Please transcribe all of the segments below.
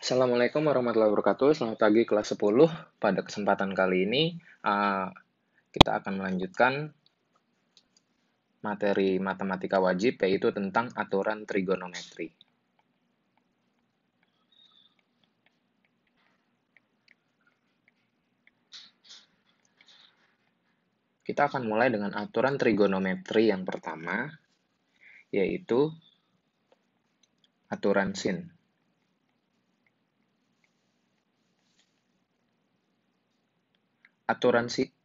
Assalamualaikum warahmatullahi wabarakatuh. Selamat pagi kelas 10. Pada kesempatan kali ini, kita akan melanjutkan materi matematika wajib, yaitu tentang aturan trigonometri. Kita akan mulai dengan aturan trigonometri yang pertama, yaitu aturan sin.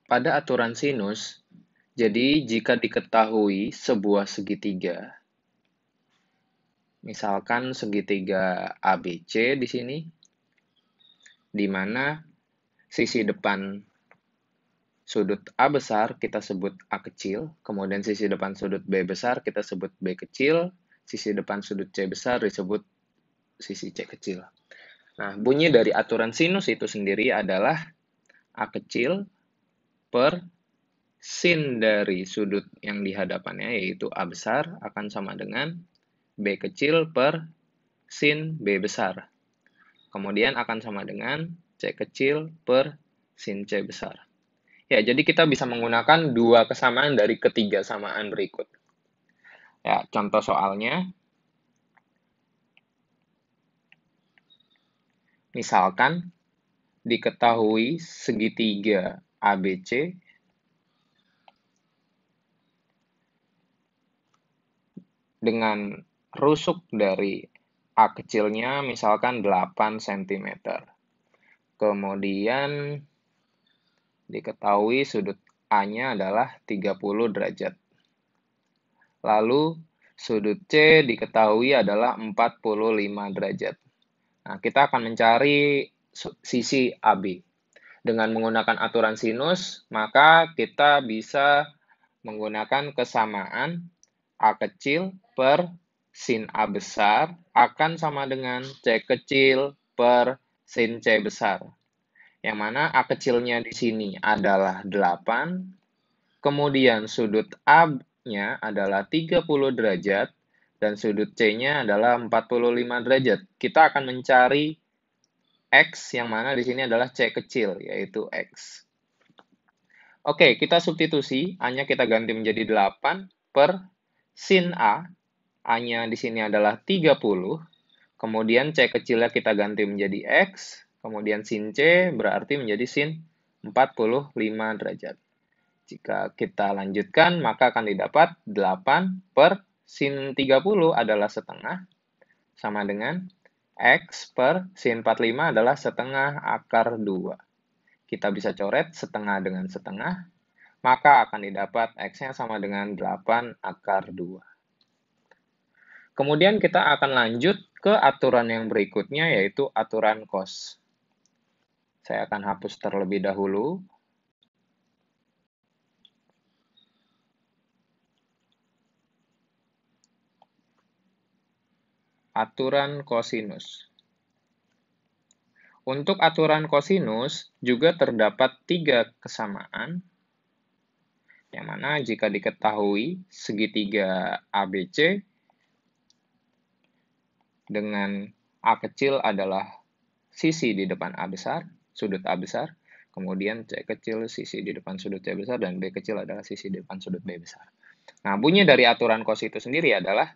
Pada aturan sinus, jadi jika diketahui sebuah segitiga, misalkan segitiga ABC di sini, di mana sisi depan sudut A besar kita sebut A kecil, kemudian sisi depan sudut B besar kita sebut B kecil, sisi depan sudut C besar disebut sisi C kecil. Nah, bunyi dari aturan sinus itu sendiri adalah A kecil per sin dari sudut yang di hadapannya, yaitu A besar, akan sama dengan B kecil per sin B besar. Kemudian akan sama dengan C kecil per sin C besar. Ya, jadi kita bisa menggunakan dua kesamaan dari ketiga samaan berikut. Ya, contoh soalnya, misalkan diketahui segitiga ABC dengan rusuk dari A kecilnya misalkan 8 cm. Kemudian diketahui sudut A-nya adalah 30 derajat. Lalu sudut C diketahui adalah 45 derajat. Nah, kita akan mencari sisi AB. Dengan menggunakan aturan sinus, maka kita bisa menggunakan kesamaan A kecil per sin A besar akan sama dengan C kecil per sin C besar. Yang mana A kecilnya di sini adalah 8, kemudian sudut A-nya adalah 30 derajat, dan sudut C-nya adalah 45 derajat. Kita akan mencari X yang mana di sini adalah C kecil, yaitu X. Oke, kita substitusi, A-nya kita ganti menjadi 8 per sin A. A-nya di sini adalah 30, kemudian C kecilnya kita ganti menjadi X, kemudian sin C berarti menjadi sin 45 derajat. Jika kita lanjutkan, maka akan didapat 8 per sin 30 adalah setengah, sama dengan X per sin 45 adalah setengah akar 2. Kita bisa coret setengah dengan setengah, maka akan didapat X-nya sama dengan 8 akar 2. Kemudian kita akan lanjut ke aturan yang berikutnya, yaitu aturan cos. Saya akan hapus terlebih dahulu. Aturan kosinus. Untuk aturan kosinus juga terdapat 3 kesamaan, yang mana jika diketahui segitiga ABC dengan A kecil adalah sisi di depan A besar, sudut A besar, kemudian C kecil sisi di depan sudut C besar, dan B kecil adalah sisi di depan sudut B besar. Nah, bunyi dari aturan cos itu sendiri adalah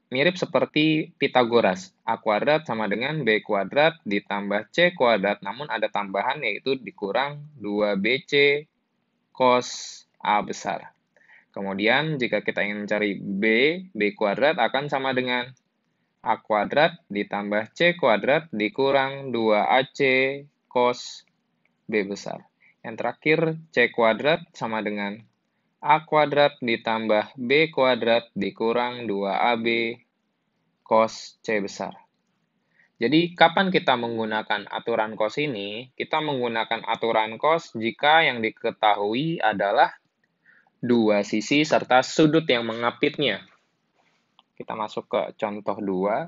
mirip seperti Pitagoras. A kuadrat sama dengan B kuadrat ditambah C kuadrat, namun ada tambahan yaitu dikurang 2BC cos A besar. Kemudian jika kita ingin mencari B kuadrat akan sama dengan A kuadrat ditambah C kuadrat dikurang 2AC cos B besar. Yang terakhir, C kuadrat sama dengan A kuadrat ditambah B kuadrat dikurang 2AB cos C besar. Jadi, kapan kita menggunakan aturan cos ini? Kita menggunakan aturan cos jika yang diketahui adalah dua sisi serta sudut yang mengapitnya. Kita masuk ke contoh 2.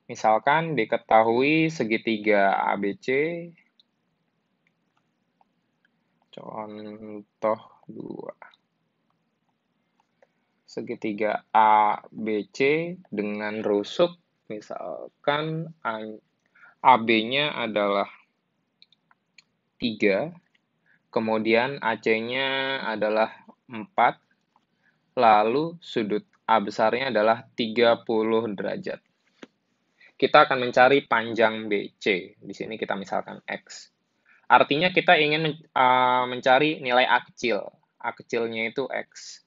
Misalkan diketahui segitiga ABC. Contoh 2. Segitiga ABC dengan rusuk Misalkan AB-nya adalah 3, kemudian AC-nya adalah 4, lalu sudut A besarnya adalah 30 derajat. Kita akan mencari panjang BC. Di sini kita misalkan X. Artinya kita ingin mencari nilai A kecil. A kecilnya itu X.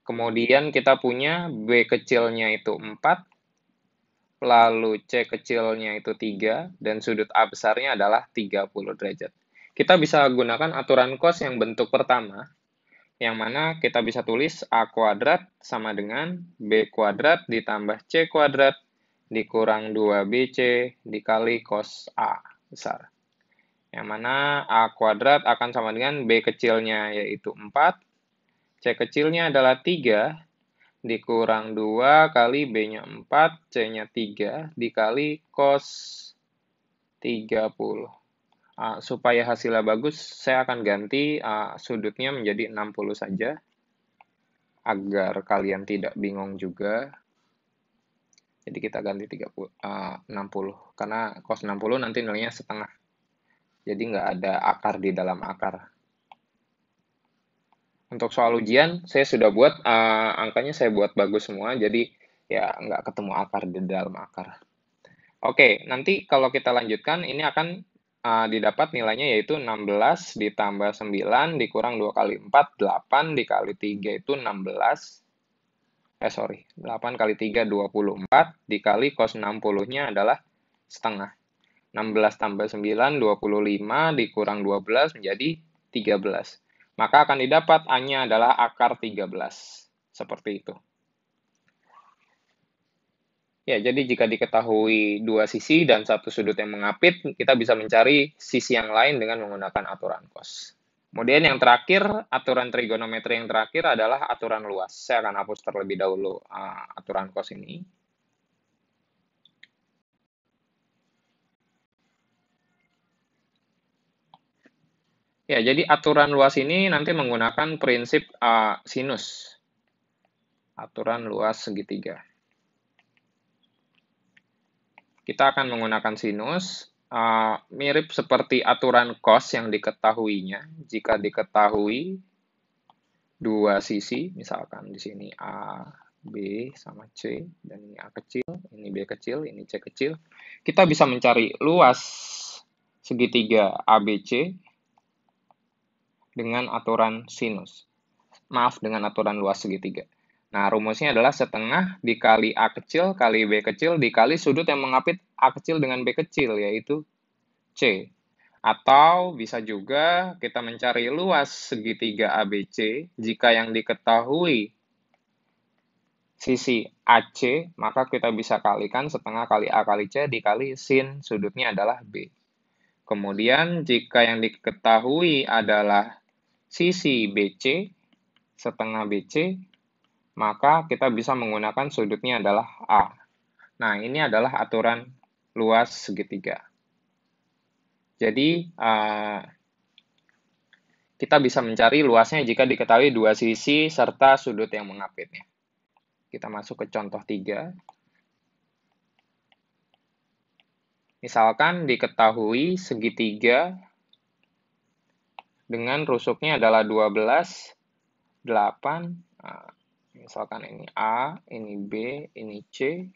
Kemudian kita punya B kecilnya itu 4, lalu C kecilnya itu 3, dan sudut A besarnya adalah 30 derajat. Kita bisa gunakan aturan cos yang bentuk pertama, yang mana kita bisa tulis A kuadrat sama dengan B kuadrat ditambah C kuadrat dikurang 2BC dikali cos A besar. Yang mana A kuadrat akan sama dengan B kecilnya yaitu 4, C kecilnya adalah 3, dikurang 2 kali B-nya 4, C-nya 3, dikali cos 30. Supaya hasilnya bagus, saya akan ganti sudutnya menjadi 60 saja, agar kalian tidak bingung juga. Jadi kita ganti 60, karena cos 60 nanti nilainya setengah. Jadi nggak ada akar di dalam akar. Untuk soal ujian, saya sudah buat, angkanya saya buat bagus semua, jadi ya nggak ketemu akar di dalam akar. Oke, nanti kalau kita lanjutkan, ini akan didapat nilainya yaitu 16 ditambah 9 dikurang 2 kali 4, 8 dikali 3 itu 16. 8 kali 3, 24, dikali cos 60-nya adalah setengah. 16 tambah 9, 25, dikurang 12 menjadi 13. Maka akan didapat A-nya adalah akar 13. Seperti itu. Ya, jadi jika diketahui dua sisi dan satu sudut yang mengapit, kita bisa mencari sisi yang lain dengan menggunakan aturan cos. Kemudian yang terakhir, aturan trigonometri yang terakhir adalah aturan luas. Saya akan hapus terlebih dahulu aturan cos ini. Ya, jadi aturan luas ini nanti menggunakan prinsip sinus. Aturan luas segitiga. Kita akan menggunakan sinus, mirip seperti aturan cos yang diketahuinya. Jika diketahui dua sisi, misalkan di sini A, B sama C, dan ini A kecil, ini B kecil, ini C kecil, kita bisa mencari luas segitiga ABC dengan aturan sinus. Maaf, dengan aturan luas segitiga. Nah, rumusnya adalah setengah dikali A kecil kali B kecil dikali sudut yang mengapit A kecil dengan B kecil, yaitu C. Atau bisa juga kita mencari luas segitiga ABC jika yang diketahui sisi AC, maka kita bisa kalikan setengah kali A kali C dikali sin sudutnya adalah B. Kemudian jika yang diketahui adalah sisi BC, setengah BC, maka kita bisa menggunakan sudutnya adalah A. Nah, ini adalah aturan luas segitiga. Jadi, kita bisa mencari luasnya jika diketahui dua sisi serta sudut yang mengapitnya. Kita masuk ke contoh 3. Misalkan diketahui segitiga dengan rusuknya adalah 12, 8, misalkan ini A, ini B, ini C,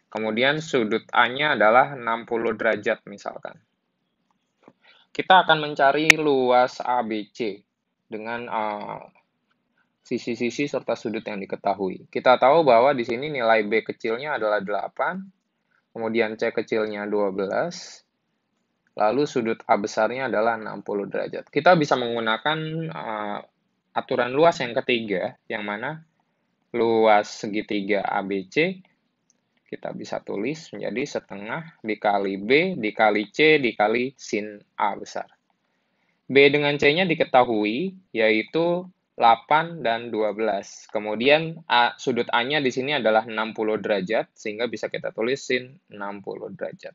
kemudian sudut A-nya adalah 60 derajat misalkan. Kita akan mencari luas ABC dengan sisi-sisi serta sudut yang diketahui. Kita tahu bahwa di sini nilai B kecilnya adalah 8, kemudian C kecilnya 12, lalu sudut A besarnya adalah 60 derajat. Kita bisa menggunakan aturan luas yang ketiga, yang mana luas segitiga ABC kita bisa tulis menjadi setengah dikali B dikali C dikali sin A besar. B dengan C-nya diketahui, yaitu 8 dan 12. Kemudian sudut A-nya di sini adalah 60 derajat, sehingga bisa kita tulis sin 60 derajat.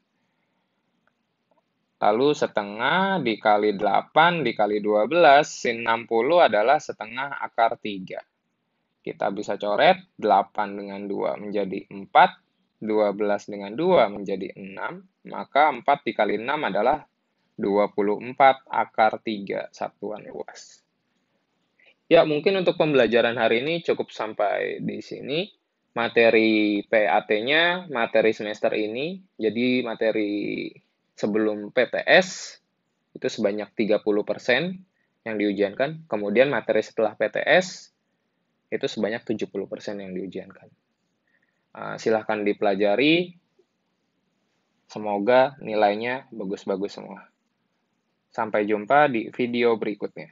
Lalu setengah dikali 8 dikali 12, sin 60 adalah setengah akar 3. Kita bisa coret 8 dengan 2 menjadi 4, 12 dengan 2 menjadi 6, maka 4 dikali 6 adalah 24 akar 3 satuan luas. Ya, mungkin untuk pembelajaran hari ini cukup sampai di sini. Materi PAT-nya, materi semester ini, jadi materi sebelum PTS, itu sebanyak 30% yang diujiankan. Kemudian materi setelah PTS, itu sebanyak 70% yang diujiankan. Silahkan dipelajari, semoga nilainya bagus-bagus semua. Sampai jumpa di video berikutnya.